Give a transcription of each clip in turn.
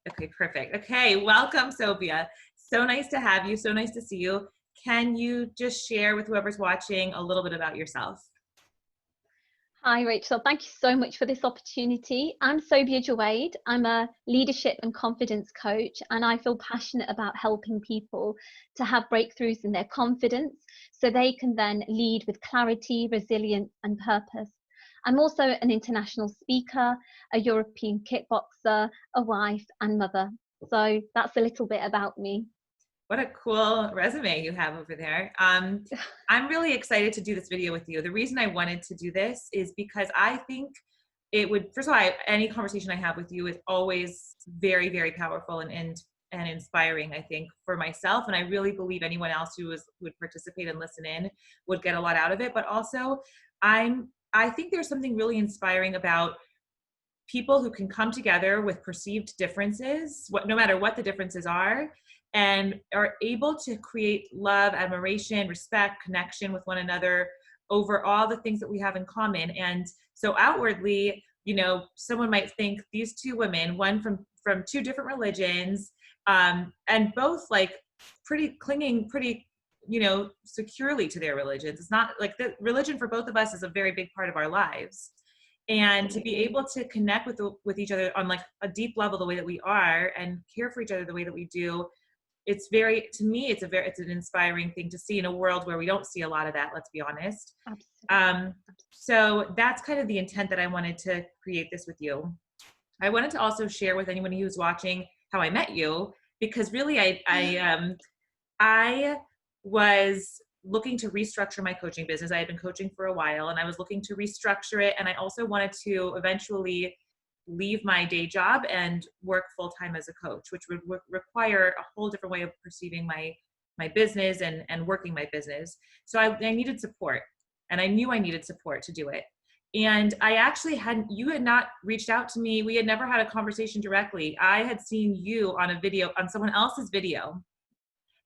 Okay, perfect. Okay, welcome, Sophia. So nice to have you. So nice to see you. Can you just share with whoever's watching a little bit about yourself? Hi, Rachel. Thank you so much for this opportunity. I'm Sobia Jawade. I'm a leadership and confidence coach, and I feel passionate about helping people to have breakthroughs in their confidence so they can then lead with clarity, resilience, and purpose. I'm also an international speaker, a European kickboxer, a wife, and mother. So that's a little bit about me. What a cool resume you have over there. I'm really excited to do this video with you. The reason I wanted to do this is because I think it would, first of all, any conversation I have with you is always very, very powerful and inspiring, I think, for myself. And I really believe anyone else would participate and listen in would get a lot out of it. But also, I think there's something really inspiring about people who can come together with perceived differences, no matter what the differences are, and are able to create love, admiration, respect, connection with one another over all the things that we have in common. And so outwardly, someone might think these two women, one from two different religions, and both like pretty clinging pretty securely to their religions. It's not like the religion for both of us is a very big part of our lives, and to be Absolutely. able to connect with each other on like a deep level the way that we are and care for each other the way that we do, it's very, to me, it's an inspiring thing to see in a world where we don't see a lot of that, let's be honest. Absolutely. um, so that's kind of the intent that I wanted to create this with you. I wanted to also share with anyone who's watching how I met you, because really I was looking to restructure my coaching business. I had been coaching for a while and I was looking to restructure it. And I also wanted to eventually leave my day job and work full time as a coach, which would require a whole different way of perceiving my business and working my business. So I needed support, and I knew I needed support to do it. And you had not reached out to me. We had never had a conversation directly. I had seen you on a video, on someone else's video,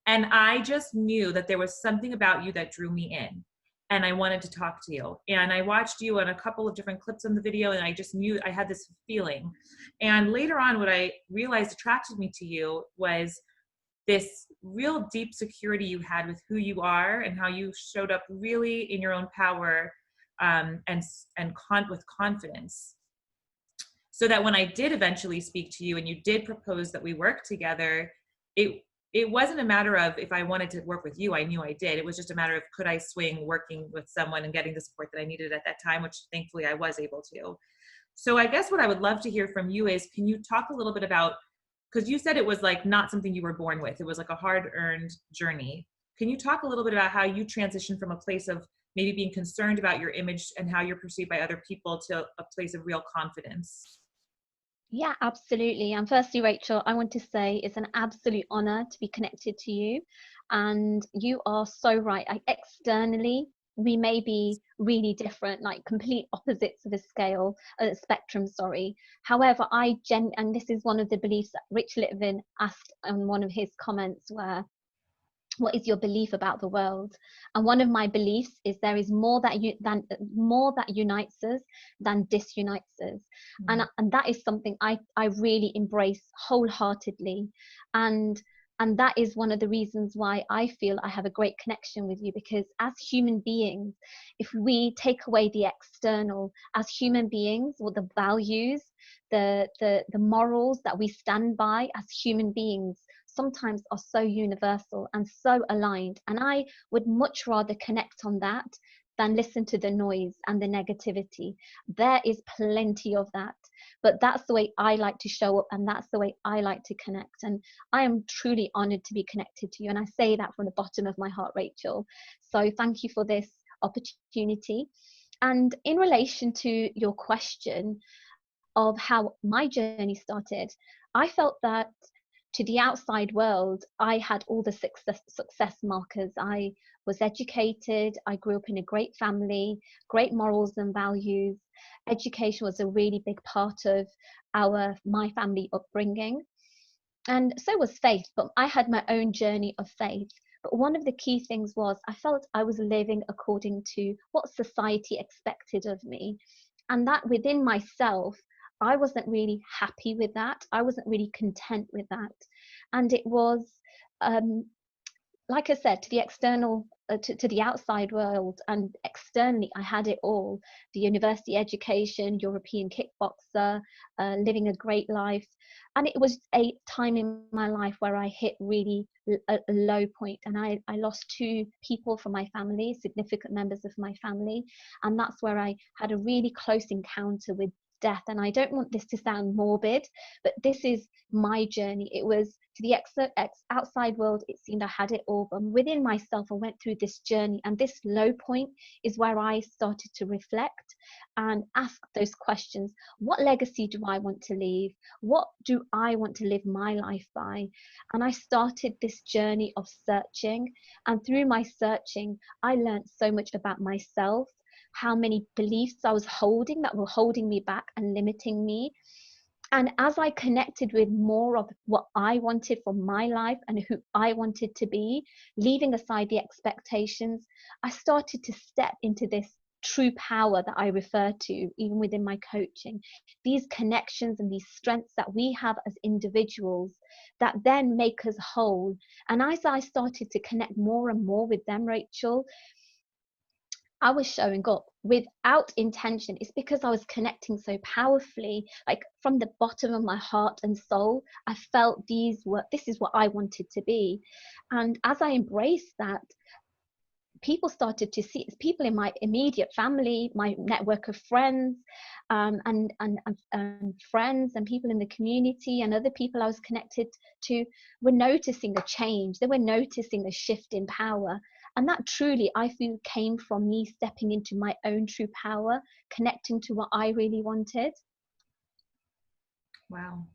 and I just knew that there was something about you that drew me in. And I wanted to talk to you. And I watched you on a couple of different clips on the video, and I just knew I had this feeling. And later on, what I realized attracted me to you was this real deep security you had with who you are and how you showed up really in your own power, with confidence. So that when I did eventually speak to you and you did propose that we work together, it it wasn't a matter of if I wanted to work with you. I knew I did. It was just a matter of could I swing working with someone and getting the support that I needed at that time, which thankfully I was able to. So I guess what I would love to hear from you is, can you talk a little bit about, because you said it was like not something you were born with, it was like a hard-earned journey. Can you talk a little bit about how you transitioned from a place of maybe being concerned about your image and how you're perceived by other people to a place of real confidence? Yeah, absolutely. And firstly, Rachel, I want to say it's an absolute honor to be connected to you. And you are so right. Externally, we may be really different, like complete opposites of a spectrum, sorry. However, and this is one of the beliefs that Rich Litvin asked on one of his comments, where what is your belief about the world? And one of my beliefs is there is more that unites us than disunites us. And that is something I really embrace wholeheartedly. And that is one of the reasons why I feel I have a great connection with you, because as human beings, if we take away the external, as human beings, or the values, the morals that we stand by as human beings sometimes are so universal and so aligned. And I would much rather connect on that than listen to the noise and the negativity. There is plenty of that, but that's the way I like to show up, and that's the way I like to connect. And I am truly honored to be connected to you. And I say that from the bottom of my heart, Rachel. So thank you for this opportunity. And in relation to your question of how my journey started, I felt that to the outside world, I had all the success markers. I was educated. I grew up in a great family, great morals and values. Education was a really big part of my family upbringing. And so was faith, but I had my own journey of faith. But one of the key things was I felt I was living according to what society expected of me. And that within myself, I wasn't really happy with that. I wasn't really content with that. And it was, um, like I said, to the external, to the outside world, and externally, I had it all: the university education, European kickboxer, living a great life. And it was a time in my life where I hit really a low point, and I lost two people from my family, significant members of my family. And that's where I had a really close encounter with death. And I don't want this to sound morbid, but this is my journey. It was, to the outside world, it seemed I had it all, but within myself, I went through this journey. And this low point is where I started to reflect and ask those questions. What legacy do I want to leave? What do I want to live my life by? And I started this journey of searching. And through my searching, I learned so much about myself, how many beliefs I was holding that were holding me back and limiting me. And as I connected with more of what I wanted for my life and who I wanted to be, leaving aside the expectations, I started to step into this true power that I refer to even within my coaching. These connections and these strengths that we have as individuals that then make us whole. And as I started to connect more and more with them, Rachel, I was showing up without intention. It's because I was connecting so powerfully, like from the bottom of my heart and soul. I felt this is what I wanted to be. And as I embraced that, people started to see, people in my immediate family, my network of friends, and friends and people in the community and other people I was connected to, were noticing a change. They were noticing a shift in power. And that truly, I feel, came from me stepping into my own true power, connecting to what I really wanted. Wow.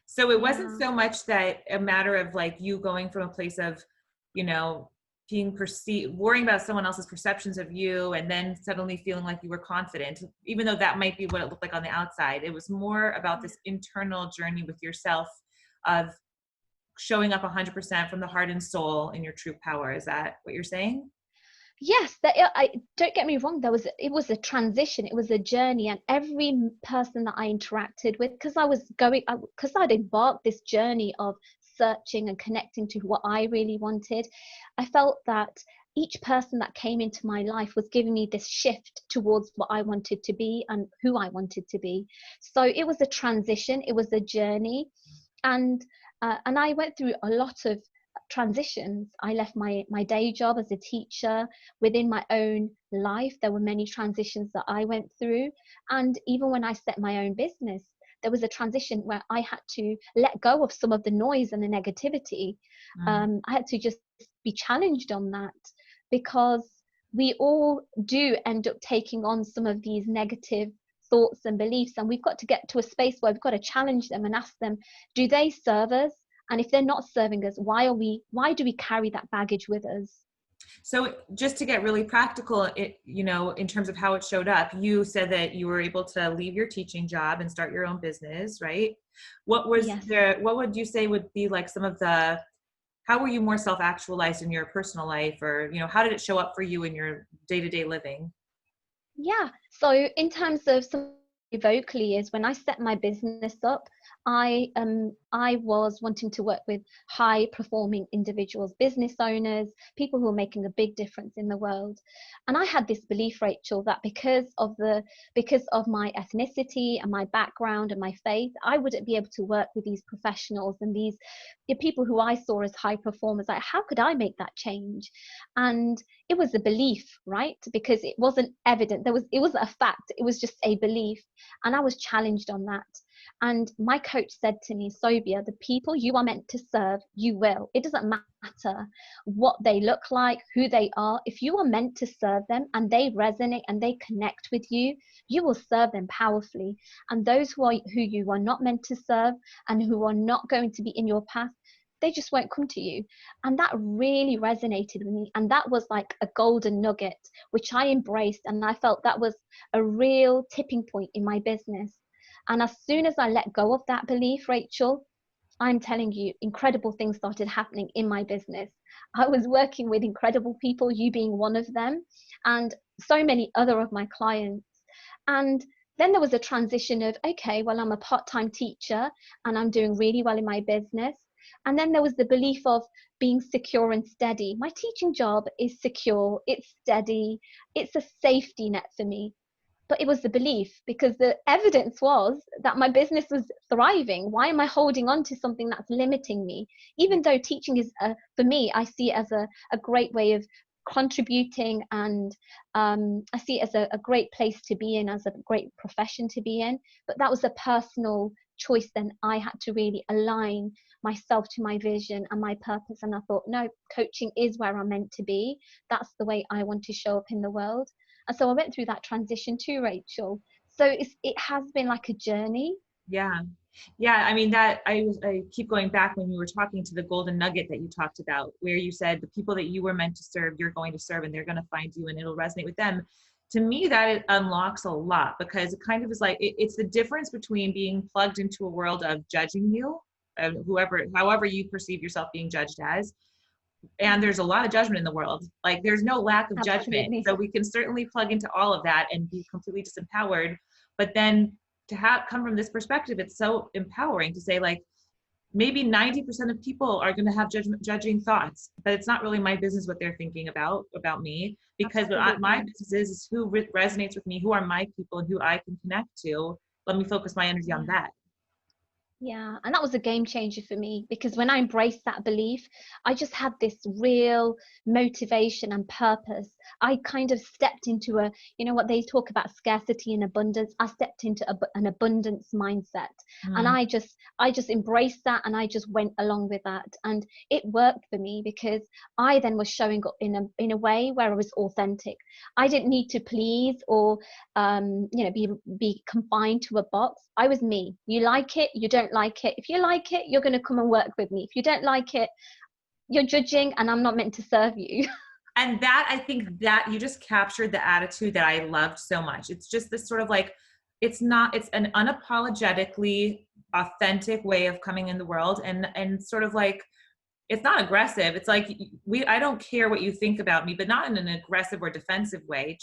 So it wasn't Yeah. so much that a matter of like you going from a place of, you know, being perceived, worrying about someone else's perceptions of you, and then suddenly feeling like you were confident, even though that might be what it looked like on the outside. It was more about this internal journey with yourself of showing up 100% from the heart and soul in your true power. Is that what you're saying? Yes, I don't get me wrong, it was a transition, it was a journey. And every person that I interacted with, because I'd embarked this journey of searching and connecting to what I really wanted, I felt that each person that came into my life was giving me this shift towards what I wanted to be and who I wanted to be. So it was a transition, it was a journey. And I went through a lot of transitions. I left my day job as a teacher. Within my own life, there were many transitions that I went through. And even when I set my own business, there was a transition where I had to let go of some of the noise and the negativity. Mm. I had to just be challenged on that, because we all do end up taking on some of these negative thoughts and beliefs, and we've got to get to a space where we've got to challenge them and ask them, do they serve us? And if they're not serving us, why do we carry that baggage with us? So just to get really practical, in terms of how it showed up, you said that you were able to leave your teaching job and start your own business, right? Yes. What would you say would be like some of the, how were you more self-actualized in your personal life, or, how did it show up for you in your day-to-day living? Yeah. So in terms of some vocally, is when I set my business up, I was wanting to work with high performing individuals, business owners, people who are making a big difference in the world. And I had this belief, Rachel, that because of my ethnicity and my background and my faith, I wouldn't be able to work with these professionals and these people who I saw as high performers. Like, how could I make that change? And it was a belief, right? Because it wasn't evident. It wasn't a fact. It was just a belief. And I was challenged on that. And my coach said to me, Sobia, the people you are meant to serve, you will. It doesn't matter what they look like, who they are. If you are meant to serve them and they resonate and they connect with you, you will serve them powerfully. And those who you are not meant to serve and who are not going to be in your path, they just won't come to you. And that really resonated with me. And that was like a golden nugget, which I embraced. And I felt that was a real tipping point in my business. And as soon as I let go of that belief, Rachel, I'm telling you, incredible things started happening in my business. I was working with incredible people, you being one of them, and so many other of my clients. And then there was a transition of, okay, well, I'm a part-time teacher and I'm doing really well in my business. And then there was the belief of being secure and steady. My teaching job is secure, it's steady, it's a safety net for me. But it was the belief, because the evidence was that my business was thriving. Why am I holding on to something that's limiting me? Even though teaching is, for me, I see it as a great way of contributing, and I see it as a great place to be in, as a great profession to be in. But that was a personal choice. Then I had to really align myself to my vision and my purpose. And I thought, no, coaching is where I'm meant to be. That's the way I want to show up in the world. And so I went through that transition too, Rachel. So it has been like a journey. Yeah. Yeah. I mean, that I keep going back when you were talking to the golden nugget that you talked about, where you said the people that you were meant to serve, you're going to serve, and they're going to find you and it'll resonate with them. To me, that it unlocks a lot, because it kind of is like, it's the difference between being plugged into a world of judging you, however you perceive yourself being judged as. And there's a lot of judgment in the world. Like, there's no lack of judgment. Absolutely. So we can certainly plug into all of that and be completely disempowered. But then to have come from this perspective, it's so empowering to say, like, maybe 90% of people are going to have judging thoughts, but it's not really my business what they're thinking about me, because my Absolutely. business is who resonates with me, who are my people, and who I can connect to. Let me focus my energy on Yeah. that. Yeah, and that was a game changer for me, because when I embraced that belief, I just had this real motivation and purpose. I kind of stepped into what they talk about, scarcity and abundance. I stepped into an abundance mindset, and Mm, I just embraced that, and I just went along with that, and it worked for me, because I then was showing up in a way where I was authentic. I didn't need to please or be confined to a box. I was me. You like it, you don't like it. If you like it, you're going to come and work with me. If you don't like it, you're judging, and I'm not meant to serve you. and that, I think that you just captured the attitude that I loved so much. It's just this sort of like, it's an unapologetically authentic way of coming in the world, and sort of like, it's not aggressive. It's like, I don't care what you think about me, but not in an aggressive or defensive way.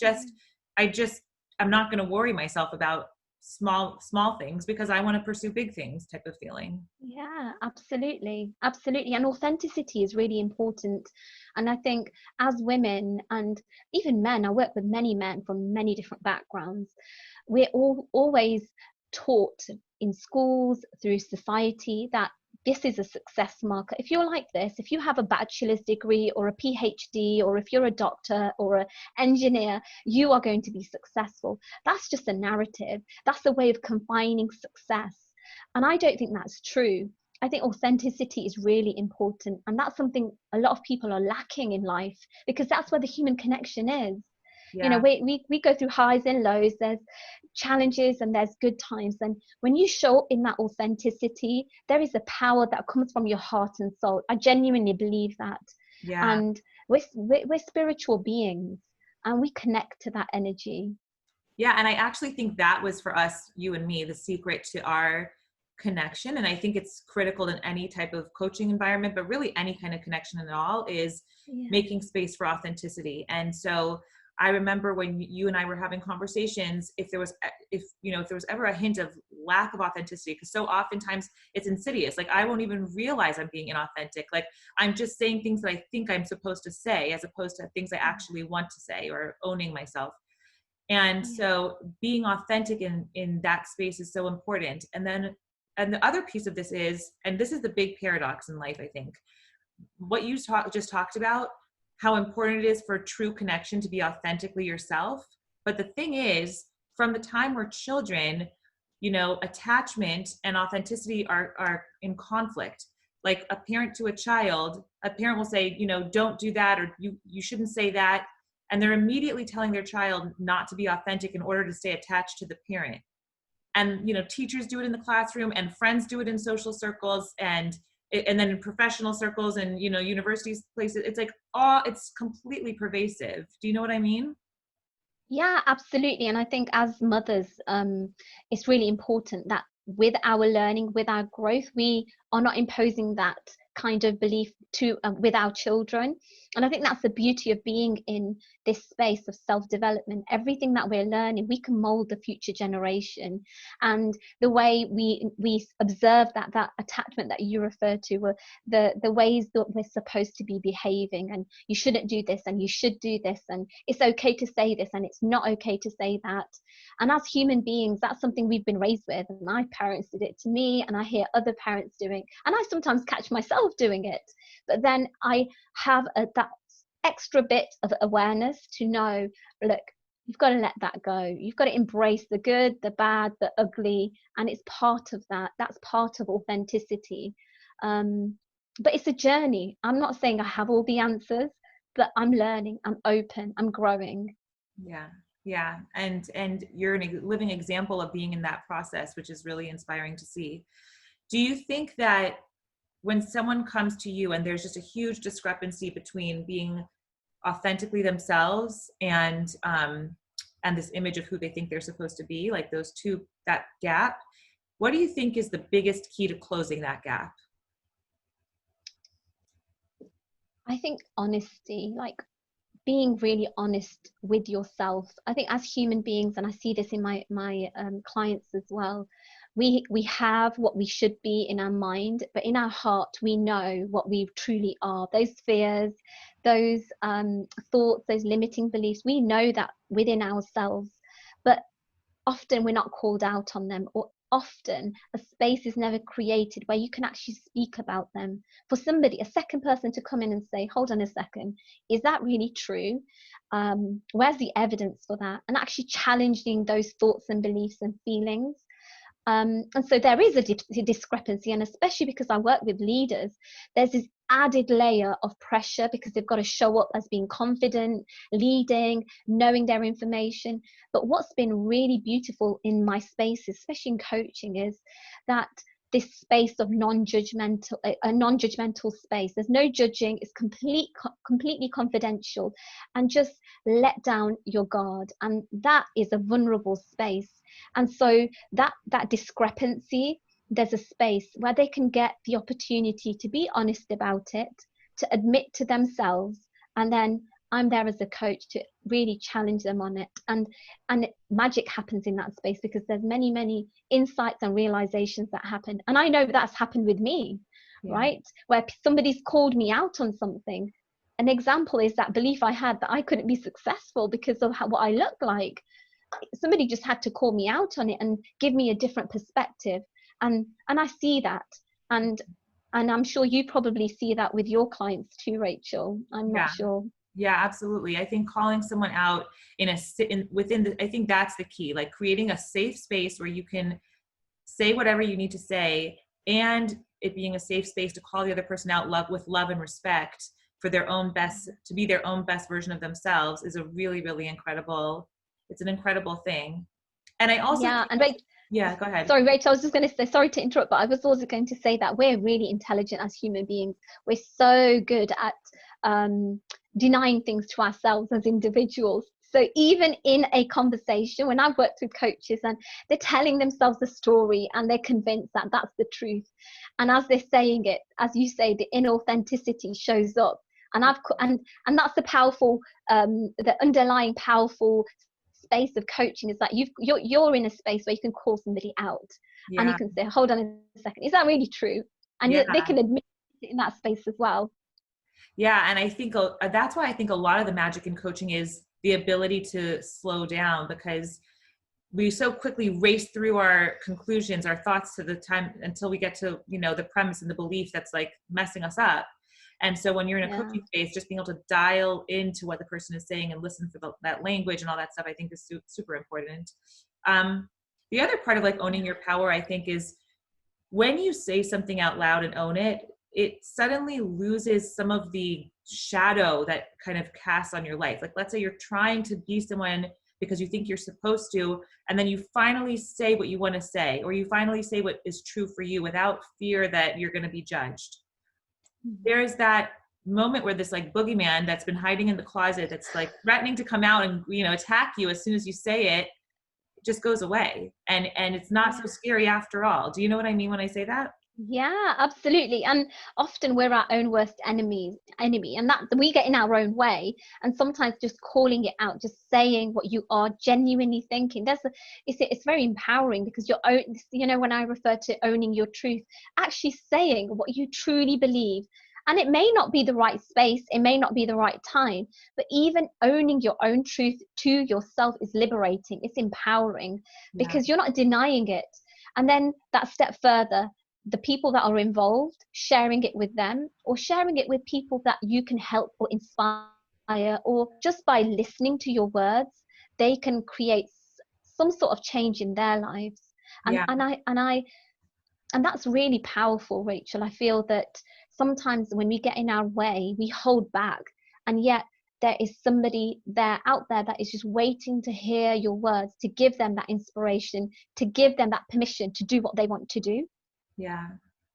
I just, I'm not going to worry myself about small things, because I want to pursue big things type of feeling. Yeah, absolutely. Absolutely. And authenticity is really important. And I think as women and even men, I work with many men from many different backgrounds, we're all always taught in schools, through society, that this is a success marker. If you're like this, if you have a bachelor's degree or a PhD, or if you're a doctor or an engineer, you are going to be successful. That's just a narrative. That's a way of confining success. And I don't think that's true. I think authenticity is really important. And that's something a lot of people are lacking in life, because that's where the human connection is. Yeah. We go through highs and lows, there's challenges and there's good times. And when you show up in that authenticity, there is a power that comes from your heart and soul. I genuinely believe that. Yeah. And we're spiritual beings, and we connect to that energy. Yeah. And I actually think that was, for us, you and me, the secret to our connection. And I think it's critical in any type of coaching environment, but really any kind of connection at all, is Yeah. making space for authenticity. And so I remember when you and I were having conversations, if there was ever a hint of lack of authenticity, because so oftentimes it's insidious. Like, I won't even realize I'm being inauthentic. Like, I'm just saying things that I think I'm supposed to say, as opposed to things I actually want to say, or owning myself. And Yeah. so being authentic in that space is so important. And the other piece of this is, and this is the big paradox in life, I think, what you just talked about, how important it is for true connection to be authentically yourself. But the thing is, from the time we're children, attachment and authenticity are in conflict. Like, a parent to a child, a parent will say, don't do that, or you shouldn't say that. And they're immediately telling their child not to be authentic in order to stay attached to the parent. And teachers do it in the classroom, and friends do it in social circles, and then in professional circles, and universities, places. It's like, it's completely pervasive. Do you know what I mean? Yeah, absolutely. And I think as mothers, it's really important that with our learning, with our growth, we are not imposing that kind of belief to with our children. And I think that's the beauty of being in this space of self-development. Everything that we're learning, we can mold the future generation. And the way we observe that attachment that you refer to were the ways that we're supposed to be behaving, and you shouldn't do this and you should do this, and it's okay to say this and it's not okay to say that. And as human beings, that's something we've been raised with, and my parents did it to me, and I hear other parents doing, and I sometimes catch myself doing it. But then I have that extra bit of awareness to know, look, you've got to let that go. You've got to embrace the good, the bad, the ugly, and it's part of that. That's part of authenticity. But it's a journey. I'm not saying I have all the answers, but I'm learning, I'm open, I'm growing. Yeah. Yeah. And you're a living example of being in that process, which is really inspiring to see. Do you think that when someone comes to you and there's just a huge discrepancy between being authentically themselves and this image of who they think they're supposed to be, like those two, that gap, what do you think is the biggest key to closing that gap? I think honesty, like being really honest with yourself. I think as human beings, and I see this in my clients as well, we have what we should be in our mind, but in our heart we know what we truly are. Those fears, those thoughts, those limiting beliefs, we know that within ourselves, but often we're not called out on them, or often a space is never created where you can actually speak about them. For somebody, a second person, to come in and say, hold on a second, is that really true? Where's the evidence for that? And actually challenging those thoughts and beliefs and feelings. And so there is a discrepancy, and especially because I work with leaders, there's this added layer of pressure because they've got to show up as being confident, leading, knowing their information. But what's been really beautiful in my spaces, especially in coaching, is that this space of a non-judgmental space. There's no judging. It's completely confidential, and just let down your guard. And that is a vulnerable space. And so that discrepancy, there's a space where they can get the opportunity to be honest about it, to admit to themselves, and then I'm there as a coach to really challenge them on it. And magic happens in that space because there's many insights and realizations that happen. And I know that's happened with me, right? Where somebody's called me out on something. An example is that belief I had that I couldn't be successful because of what I look like. Somebody just had to call me out on it and give me a different perspective. And I see that. And I'm sure you probably see that with your clients too, Rachel. I'm not sure. Yeah, absolutely. I think calling someone out I think that's the key, like creating a safe space where you can say whatever you need to say, and it being a safe space to call the other person out with love and respect for their own best, to be their own best version of themselves, is a really, really incredible, it's an incredible thing. And I also go ahead. Sorry, Rachel, I was just going to say, sorry to interrupt, but I was also going to say that we're really intelligent as human beings. We're so good at denying things to ourselves as individuals. So even in a conversation, when I've worked with coaches and they're telling themselves a story and they're convinced that that's the truth, and as they're saying it, as you say, the inauthenticity shows up. And and that's the powerful, the underlying powerful space of coaching, is that you're in a space where you can call somebody out, and you can say, hold on a second, is that really true? And they can admit it in that space as well. Yeah, and I think that's why I think a lot of the magic in coaching is the ability to slow down, because we so quickly race through our conclusions, our thoughts, to the time until we get to, the premise and the belief that's like messing us up. And so when you're in a coaching space, just being able to dial into what the person is saying and listen for that language and all that stuff, I think is super important. The other part of like owning your power, I think, is when you say something out loud and own it, it suddenly loses some of the shadow that kind of casts on your life. Like, let's say you're trying to be someone because you think you're supposed to, and then you finally say what you want to say, or you finally say what is true for you without fear that you're going to be judged. There's that moment where this like boogeyman that's been hiding in the closet, that's like threatening to come out and, attack you as soon as you say it, just goes away. And it's not so scary after all. Do you know what I mean when I say that? Yeah, absolutely. And often we're our own worst enemy, and that we get in our own way. And sometimes just calling it out, just saying what you are genuinely thinking, it's very empowering, because you're own, when I refer to owning your truth, actually saying what you truly believe. And it may not be the right space, it may not be the right time, but even owning your own truth to yourself is liberating, it's empowering, Yeah. because you're not denying it. And then that step further, the people that are involved, sharing it with them, or sharing it with people that you can help or inspire, or just by listening to your words, they can create some sort of change in their lives. and Yeah. and i and i and that's really powerful, Rachel. I feel that sometimes when we get in our way, we hold back, and yet there is somebody there out there that is just waiting to hear your words, to give them that inspiration, to give them that permission to do what they want to do. Yeah.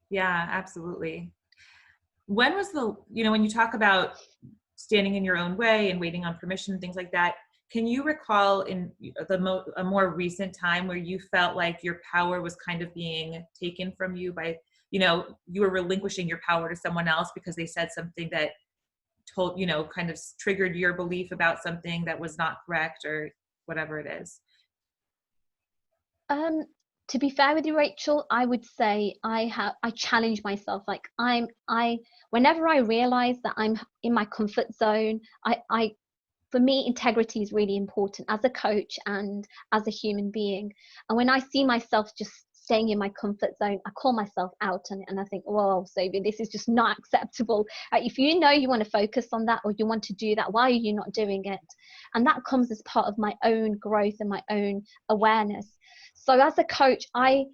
Yeah, absolutely. When was when you talk about standing in your own way and waiting on permission, things like that, can you recall in a more recent time where you felt like your power was kind of being taken from you by, you were relinquishing your power to someone else because they said something that kind of triggered your belief about something that was not correct or whatever it is? Um, to be fair with you, Rachel, I would say I challenge myself. Like whenever I realize that I'm in my comfort zone, I for me, integrity is really important as a coach and as a human being. And when I see myself just staying in my comfort zone, I call myself out on it, and I think, whoa, Sophie, this is just not acceptable. If you know you want to focus on that, or you want to do that, why are you not doing it? And that comes as part of my own growth and my own awareness. So as a coach, I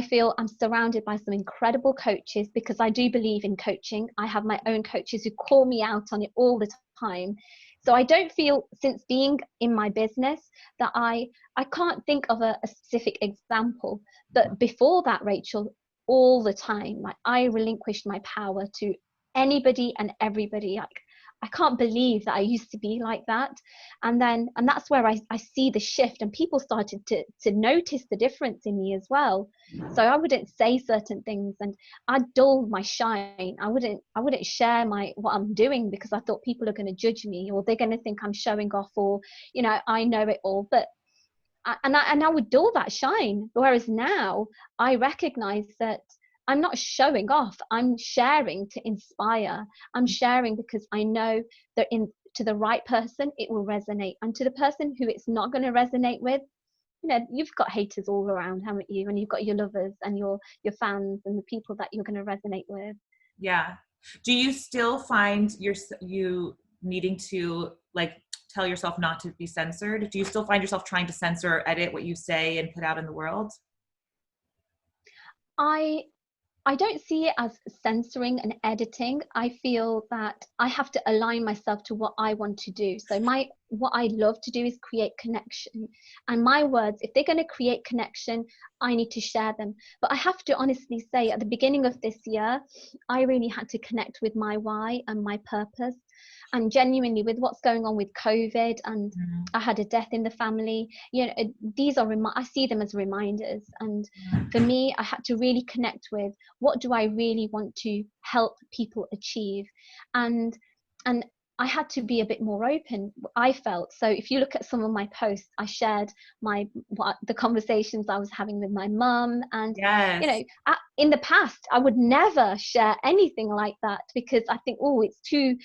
feel I'm surrounded by some incredible coaches, because I do believe in coaching. I have my own coaches who call me out on it all the time. So I don't feel, since being in my business, that I can't think of a specific example. But before that, Rachel, all the time, like, I relinquished my power to anybody and everybody. Like, I can't believe that I used to be like that. And that's where I see the shift, and people started to notice the difference in me as well. So I wouldn't say certain things, and I'd dull my shine. I wouldn't share my what I'm doing, because I thought people are going to judge me, or they're going to think I'm showing off, or I know it all. But I would dull that shine. Whereas now I recognize that I'm not showing off. I'm sharing to inspire. I'm sharing because I know that to the right person it will resonate, and to the person who it's not going to resonate with, you've got haters all around, haven't you? And you've got your lovers and your fans and the people that you're going to resonate with. Yeah. Do you still find you needing to like tell yourself not to be censored? Do you still find yourself trying to censor or edit what you say and put out in the world? I I don't see it as censoring and editing. I feel that I have to align myself to what I want to do. So what I love to do is create connection. And my words, if they're going to create connection, I need to share them. But I have to honestly say, at the beginning of this year, I really had to connect with my why and my purpose. And genuinely, with what's going on with COVID, and Mhm. I had a death in the family, these are I see them as reminders. And for me, I had to really connect with, what do I really want to help people achieve? And and I had to be a bit more open, I felt. So if you look at some of my posts, I shared the conversations I was having with my mum. And Yes. in the past, I would never share anything like that, because I think, oh, it's too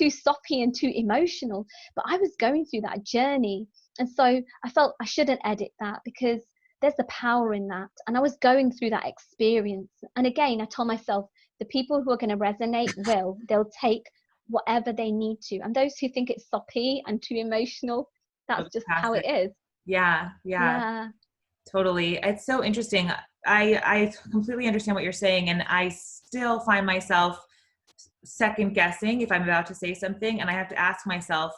soppy and too emotional. But I was going through that journey, and so I felt I shouldn't edit that, because there's the power in that. And I was going through that experience. And again, I told myself, the people who are going to resonate they'll take whatever they need to. And those who think it's soppy and too emotional, They'll that's just just pass how it it. is. Yeah. Yeah. Yeah. Totally. It's so interesting. I completely understand what you're saying, and I still find myself second guessing if I'm about to say something, and I have to ask myself,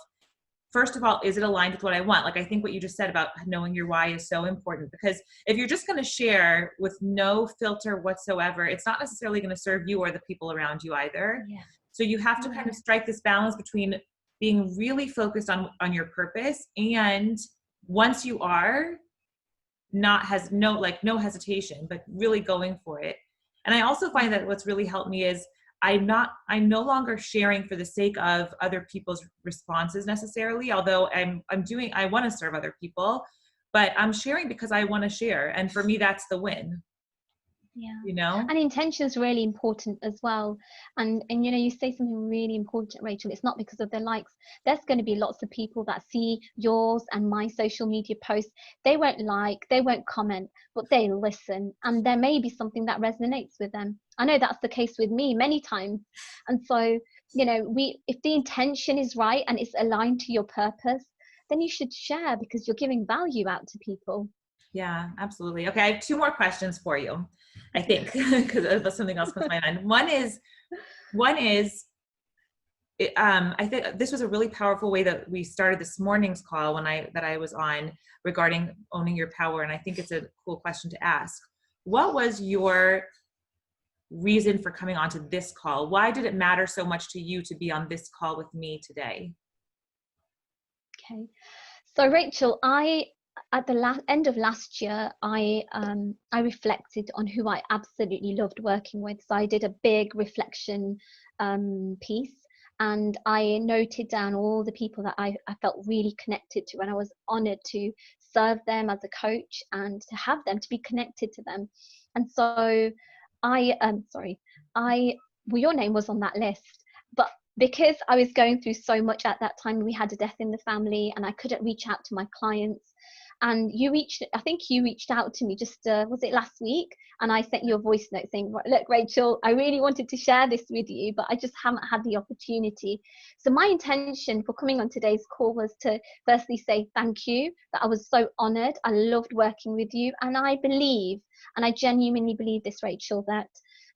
first of all, is it aligned with what I want? Like, I think what you just said about knowing your why is so important, because if you're just going to share with no filter whatsoever, it's not necessarily going to serve you or the people around you either. Yeah. So you have to kind of Yeah. strike this balance between being really focused on your purpose, and once you are, not has no like no hesitation, but really going for it. And I also find that what's really helped me is I'm no longer sharing for the sake of other people's responses necessarily, although I want to serve other people, but I'm sharing because I want to share. And for me, that's the win, Yeah. you know? And intention is really important as well. And you say something really important, Rachel. It's not because of their likes. There's going to be lots of people that see yours and my social media posts. They won't like, they won't comment, but they listen. And there may be something that resonates with them. I know that's the case with me many times. And so, if the intention is right and it's aligned to your purpose, then you should share because you're giving value out to people. Yeah, absolutely. Okay, I have two more questions for you, I think, because something else comes to my mind. One is, I think this was a really powerful way that we started this morning's call that I was on regarding owning your power, and I think it's a cool question to ask. What was your reason for coming onto this call? Why did it matter so much to you to be on this call with me today? Okay. So Rachel, I at the end of last year, I reflected on who I absolutely loved working with. So I did a big reflection piece, and I noted down all the people that I felt really connected to, and I was honored to serve them as a coach and to have them to be connected to them. And so I well, your name was on that list, but because I was going through so much at that time, we had a death in the family and I couldn't reach out to my clients. And I think you reached out to me just, was it last week? And I sent you a voice note saying, look, Rachel, I really wanted to share this with you, but I just haven't had the opportunity. So my intention for coming on today's call was to firstly say thank you, that I was so honored. I loved working with you. And I genuinely believe this, Rachel, that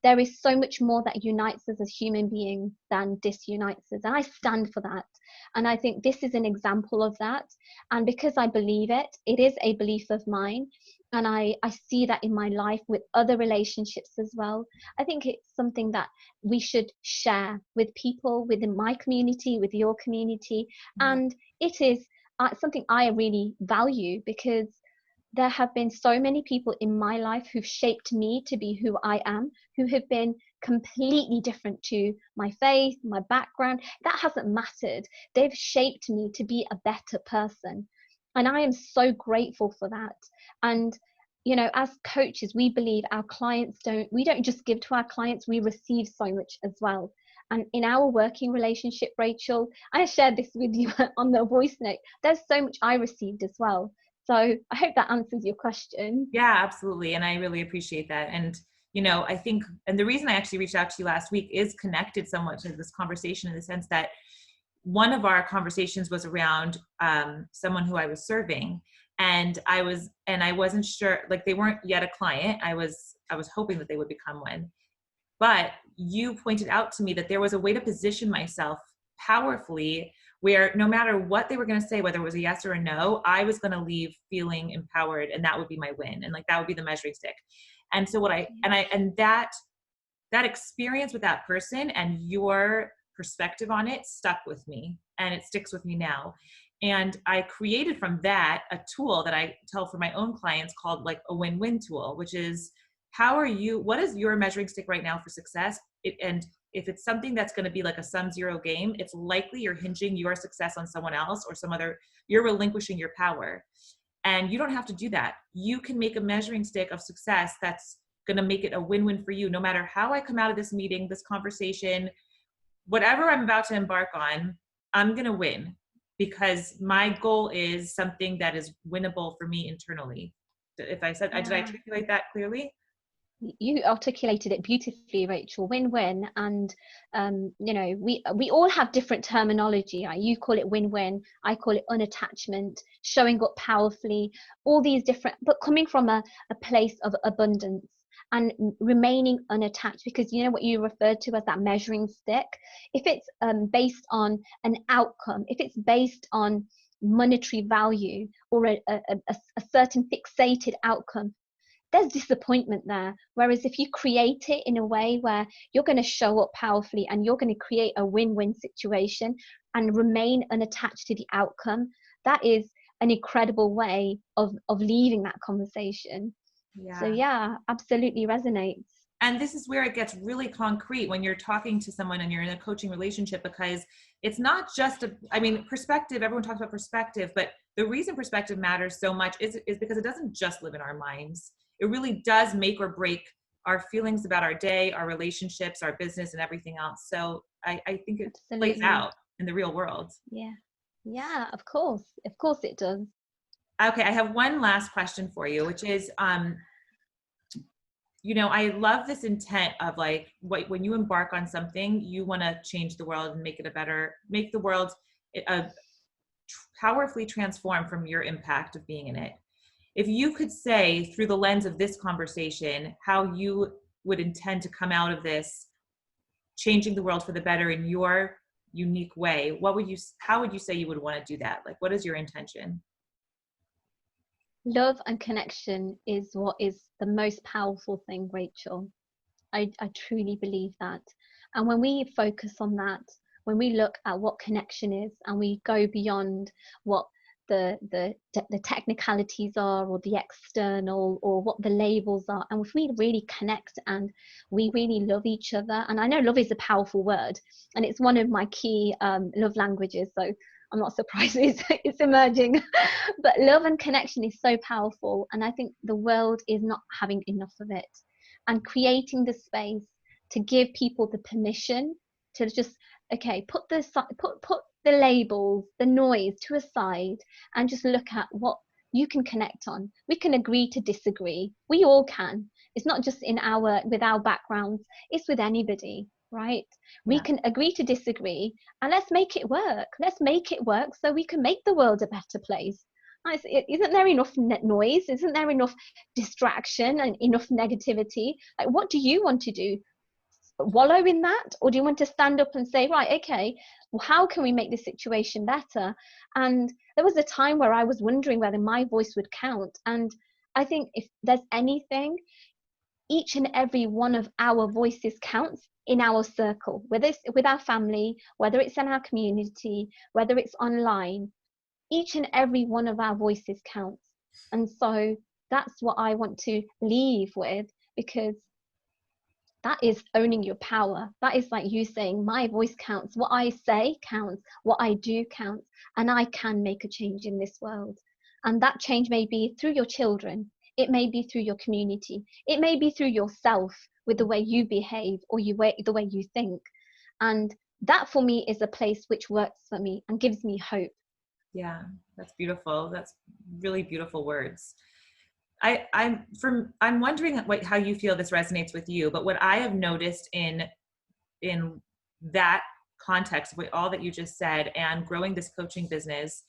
there is so much more that unites us as human beings than disunites us. And I stand for that. And I think this is an example of that. And because I believe it, it is a belief of mine. And I see that in my life with other relationships as well. I think it's something that we should share with people within my community, with your community. And it is something I really value because there have been so many people in my life who've shaped me to be who I am, who have been completely different to my faith, my background. That hasn't mattered. They've shaped me to be a better person. And I am so grateful for that. And as coaches, we believe we don't just give to our clients, we receive so much as well. And in our working relationship, Rachel, I shared this with you on the voice note, there's so much I received as well. So I hope that answers your question. Yeah, absolutely. And I really appreciate that. And, I think, and the reason I actually reached out to you last week is connected somewhat to this conversation in the sense that one of our conversations was around someone who I was serving. And I wasn't sure, like they weren't yet a client. I was hoping that they would become one. But you pointed out to me that there was a way to position myself powerfully where no matter what they were going to say, whether it was a yes or a no, I was going to leave feeling empowered, and that would be my win. And like, that would be the measuring stick. And so that experience with that person and your perspective on it stuck with me, and it sticks with me now. And I created from that a tool that I tell for my own clients called like a win-win tool, which is what is your measuring stick right now for success? And if it's something that's going to be like a sum zero game, it's likely you're hinging your success on someone else or you're relinquishing your power. And you don't have to do that. You can make a measuring stick of success that's going to make it a win-win for you. No matter how I come out of this meeting, this conversation, whatever I'm about to embark on, I'm going to win because my goal is something that is winnable for me internally. Did I articulate that clearly? You articulated it beautifully, Rachel. Win-win. And we all have different terminology, right? You call it win-win, I call it unattachment, showing up powerfully, all these different, but coming from a place of abundance and remaining unattached, because you know what you referred to as that measuring stick. If it's based on an outcome, if it's based on monetary value or a certain fixated outcome, there's disappointment there. Whereas if you create it in a way where you're going to show up powerfully and you're going to create a win-win situation and remain unattached to the outcome, that is an incredible way of leaving that conversation. So Yeah. yeah, absolutely resonates. And this is where it gets really concrete when you're talking to someone and you're in a coaching relationship, because it's not just perspective. Everyone talks about perspective, but the reason perspective matters so much is because it doesn't just live in our minds. It really does make or break our feelings about our day, our relationships, our business, and everything else. So I think it plays Absolutely. out in the real world. Yeah. Yeah, of course. Of course it does. Okay, I have one last question for you, which is, I love this intent of like, when you embark on something, you want to change the world and make the world a powerfully transform from your impact of being in it. If you could say through the lens of this conversation, how you would intend to come out of this, changing the world for the better in your unique way, how would you say you would want to do that? Like, what is your intention? Love and connection is what is the most powerful thing, Rachel. I truly believe that. And when we focus on that, when we look at what connection is and we go beyond what the technicalities are, or the external, or what the labels are, and if we really connect and we really love each other, and I know love is a powerful word and it's one of my key love languages, so I'm not surprised it's emerging. But love and connection is so powerful, and I think the world is not having enough of it. And creating the space to give people the permission to just, okay, put the labels, the noise to a side, and just look at what you can connect on. We can agree to disagree. We all can. It's not just with our backgrounds, it's with anybody, right? We Yeah. can agree to disagree, and let's make it work. Let's make it work so we can make the world a better place. Isn't there enough noise? Isn't there enough distraction and enough negativity? Like, what do you want to do? Wallow in that, or do you want to stand up and say, right, okay, well, how can we make this situation better? And there was a time where I was wondering whether my voice would count, and I think if there's anything, each and every one of our voices counts in our circle, whether it's with our family, whether it's in our community, whether it's online. Each and every one of our voices counts. And so that's what I want to leave with, because that is owning your power. That is like you saying, my voice counts. What I say counts. What I do counts. And I can make a change in this world. And that change may be through your children. It may be through your community. It may be through yourself, with the way you behave, or the way you think. And that for me is a place which works for me and gives me hope. Yeah, that's beautiful. That's really beautiful words. I'm wondering how you feel this resonates with you, but what I have noticed in that context with all that you just said and growing this coaching business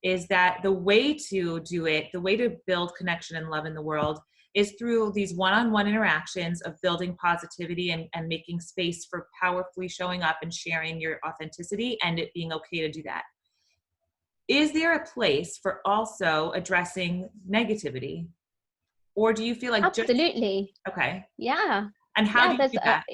is that the way to do it, the way to build connection and love in the world, is through these one-on-one interactions of building positivity and making space for powerfully showing up and sharing your authenticity, and it being okay to do that. Is there a place for also addressing negativity? Or do you feel like just, Absolutely. okay. Yeah. And how Yeah, do you do that?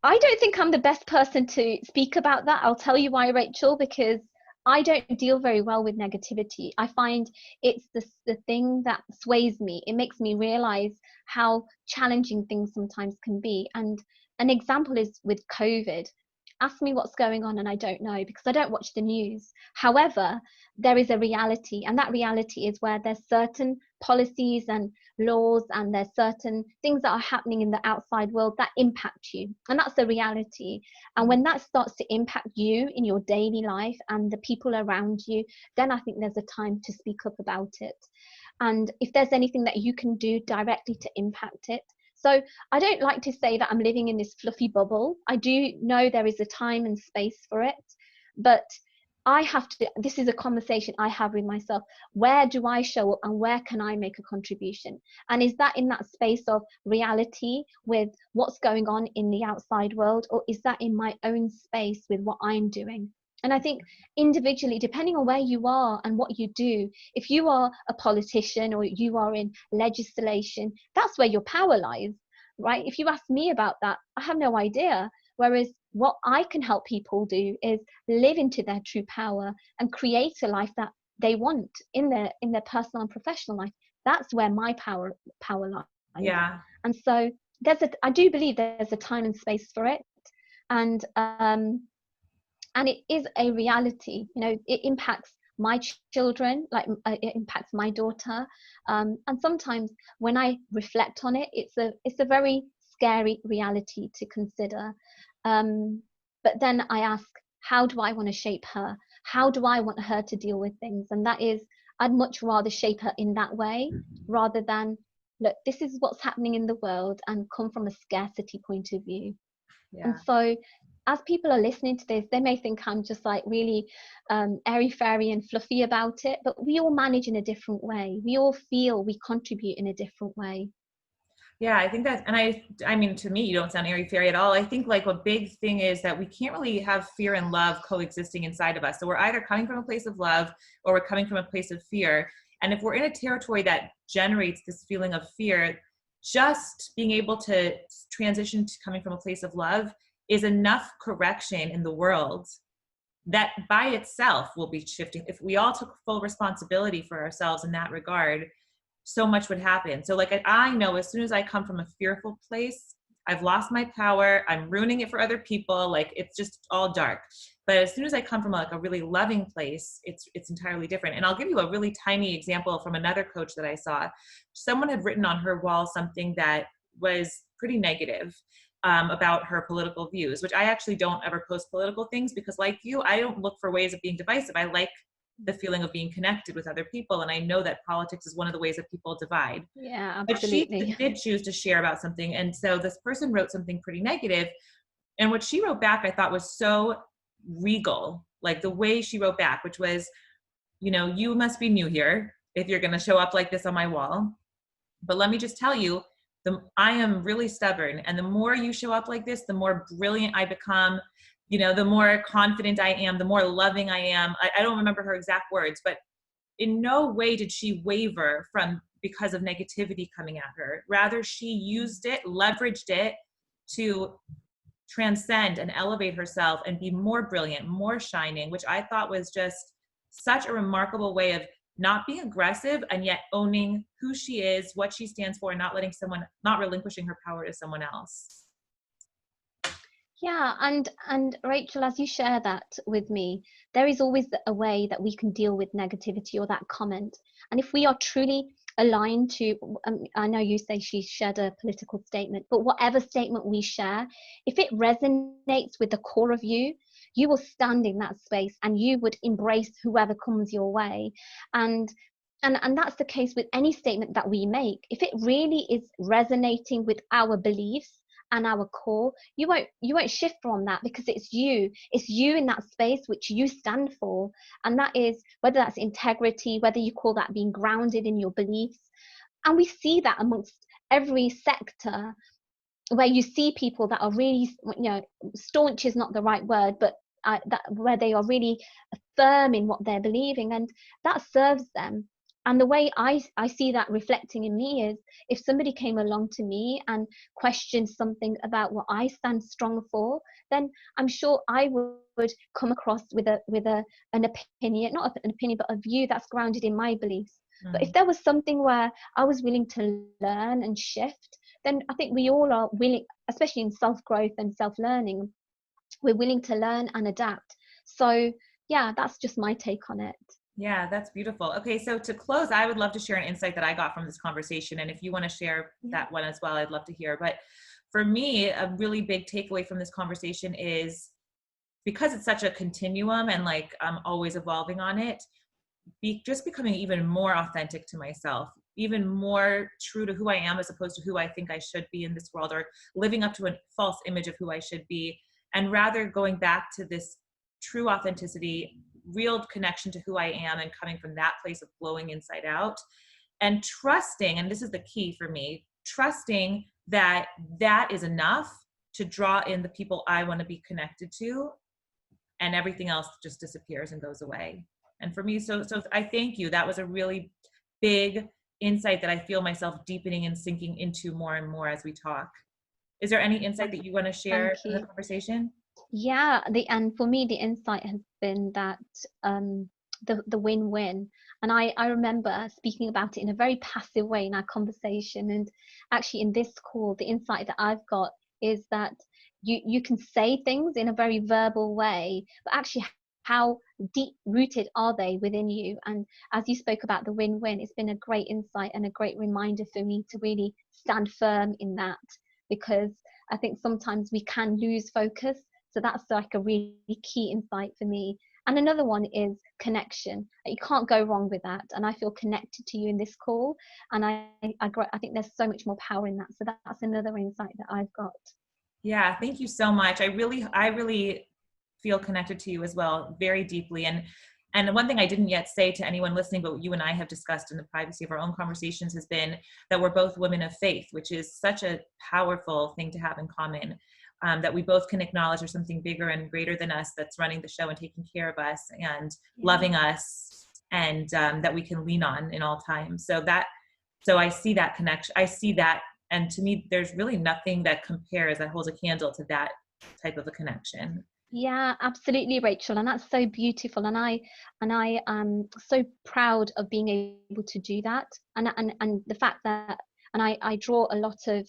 I don't think I'm the best person to speak about that. I'll tell you why, Rachel, because I don't deal very well with negativity. I find it's the thing that sways me. It makes me realize how challenging things sometimes can be. And an example is with COVID. Ask me what's going on, and I don't know, because I don't watch the news. However, there is a reality, and that reality is where there's certain policies and laws, and there's certain things that are happening in the outside world that impact you, and that's the reality. And when that starts to impact you in your daily life and the people around you, then I think there's a time to speak up about it. And if there's anything that you can do directly to impact it. So I don't like to say that I'm living in this fluffy bubble. I do know there is a time and space for it, but I have to, this is a conversation I have with myself. Where do I show up, and where can I make a contribution? And is that in that space of reality with what's going on in the outside world, or is that in my own space with what I'm doing? And I think individually, depending on where you are and what you do, if you are a politician or you are in legislation, that's where your power lies, right? If you ask me about that, I have no idea. Whereas what I can help people do is live into their true power and create a life that they want in their personal and professional life. That's where my power lies. Yeah. And so I do believe there's a time and space for it. And it is a reality. It impacts my children, like it impacts my daughter. And sometimes when I reflect on it, it's a very scary reality to consider. But then I ask, how do I want to shape her? How do I want her to deal with things? And that is, I'd much rather shape her in that way rather than, look, this is what's happening in the world, and come from a scarcity point of view. And Yeah. so as people are listening to this, they may think I'm just like really airy fairy and fluffy about it, but we all manage in a different way. We all feel we contribute in a different way. Yeah, I think that, and I mean, to me, you don't sound airy fairy at all. I think like a big thing is that we can't really have fear and love coexisting inside of us. So we're either coming from a place of love or we're coming from a place of fear. And if we're in a territory that generates this feeling of fear, just being able to transition to coming from a place of love is enough correction in the world that by itself will be shifting. If we all took full responsibility for ourselves in that regard, so much would happen. So like I know as soon as I come from a fearful place, I've lost my power, I'm ruining it for other people, like it's just all dark. But as soon as I come from like a really loving place, it's entirely different. And I'll give you a really tiny example from another coach that I saw. Someone had written on her wall something that was pretty negative, about her political views, which I actually don't ever post political things because, like you, I don't look for ways of being divisive. I like the feeling of being connected with other people. And I know that politics is one of the ways that people divide. Yeah, But she absolutely. did choose to share about something. And so this person wrote something pretty negative. And what she wrote back, I thought was so regal, like the way she wrote back, which was, you must be new here if you're going to show up like this on my wall. But let me just tell you, I am really stubborn. And the more you show up like this, the more brilliant I become, the more confident I am, the more loving I am. I don't remember her exact words, but in no way did she waver from because of negativity coming at her. Rather, she used it, leveraged it to transcend and elevate herself and be more brilliant, more shining, which I thought was just such a remarkable way of not being aggressive and yet owning who she is, what she stands for, and not relinquishing her power to someone else. Yeah, and Rachel, as you share that with me, there is always a way that we can deal with negativity or that comment. And if we are truly aligned to, I know you say she shared a political statement, but whatever statement we share, if it resonates with the core of you, you will stand in that space and you would embrace whoever comes your way. And that's the case with any statement that we make. If it really is resonating with our beliefs and our core, you won't shift from that, because it's you in that space which you stand for. And that is, whether that's integrity, whether you call that being grounded in your beliefs. And we see that amongst every sector, where you see people that are really, staunch is not the right word, but where they are really firm in what they're believing, and that serves them. And the way I see that reflecting in me is, if somebody came along to me and questioned something about what I stand strong for, then I'm sure I would come across with an opinion, not an opinion, but a view that's grounded in my beliefs. But if there was something where I was willing to learn and shift, then I think we all are willing, especially in self-growth and self-learning, we're willing to learn and adapt. So yeah, that's just my take on it. Yeah, that's beautiful. Okay, so to close, I would love to share an insight that I got from this conversation. And if you want to share that one as well, I'd love to hear. But for me, a really big takeaway from this conversation is, because it's such a continuum and like I'm always evolving on it, just becoming even more authentic to myself, even more true to who I am as opposed to who I think I should be in this world, or living up to a false image of who I should be. And rather going back to this true authenticity, real connection to who I am, and coming from that place of flowing inside out, and trusting, and this is the key for me, trusting that that is enough to draw in the people I want to be connected to, and everything else just disappears and goes away. And for me, so I thank you. That was a really big insight that I feel myself deepening and sinking into more and more as we talk. Is there any insight that you want to share Thank in the you. conversation? Yeah, and for me, the insight has been that the win-win. And I remember speaking about it in a very passive way in our conversation. And actually in this call, the insight that I've got is that you can say things in a very verbal way, but actually how deep rooted are they within you? And as you spoke about the win-win, it's been a great insight and a great reminder for me to really stand firm in that, because I think sometimes we can lose focus. So that's like a really key insight for me. And another one is connection. You can't go wrong with that. And I feel connected to you in this call. And I think there's so much more power in that. So that's another insight that I've got. Yeah, thank you so much. I really feel connected to you as well, very deeply. And one thing I didn't yet say to anyone listening, but you and I have discussed in the privacy of our own conversations, has been that we're both women of faith, which is such a powerful thing to have in common. That we both can acknowledge there's something bigger and greater than us that's running the show and taking care of us and Yeah. loving us, and that we can lean on in all times. So I see that connection. I see that. And to me, there's really nothing that compares, that holds a candle to that type of a connection. Yeah, absolutely, Rachel, and that's so beautiful. And I am so proud of being able to do that. And the fact that, and I draw a lot of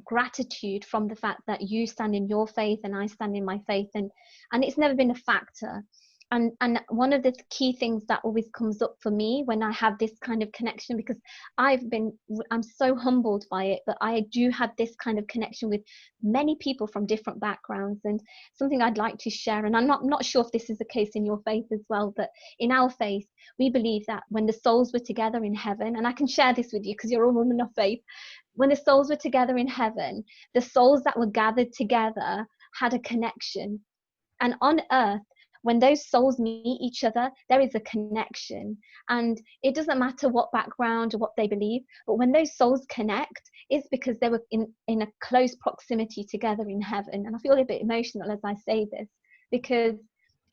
gratitude from the fact that you stand in your faith and I stand in my faith, and it's never been a factor. And one of the key things that always comes up for me when I have this kind of connection, because I'm so humbled by it, but I do have this kind of connection with many people from different backgrounds. And something I'd like to share, and I'm not sure if this is the case in your faith as well, but in our faith we believe that when the souls were together in heaven, and I can share this with you because you're a woman of faith, when the souls were together in heaven, the souls that were gathered together had a connection. And on earth, when those souls meet each other, there is a connection. And it doesn't matter what background or what they believe, but when those souls connect, it's because they were in a close proximity together in heaven. And I feel a bit emotional as I say this, because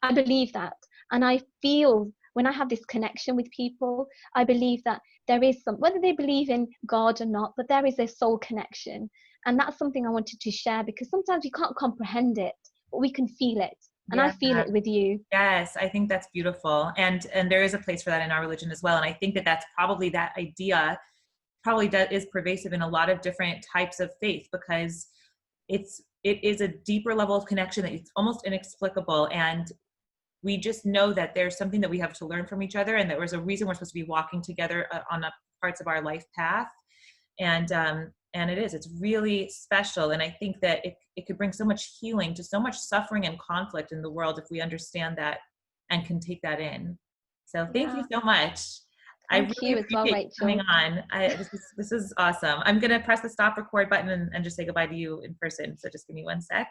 I believe that. And I feel when I have this connection with people, I believe that there is some, whether they believe in God or not, but there is a soul connection. And that's something I wanted to share, because sometimes we can't comprehend it, but we can feel it. And I Yeah. feel it with you. Yes, I think that's beautiful. And there is a place for that in our religion as well. And I think that that's probably, that idea probably is pervasive in a lot of different types of faith, because it is a deeper level of connection that it's almost inexplicable. And we just know that there's something that we have to learn from each other, and that there's a reason we're supposed to be walking together on the parts of our life path. And it's really special. And I think that it could bring so much healing to so much suffering and conflict in the world if we understand that and can take that in. So thank you Yeah. so much. I Thank really you as well, appreciate you coming Rachel. on. This is awesome. I'm going to press the stop record button and just say goodbye to you in person. So just give me one sec.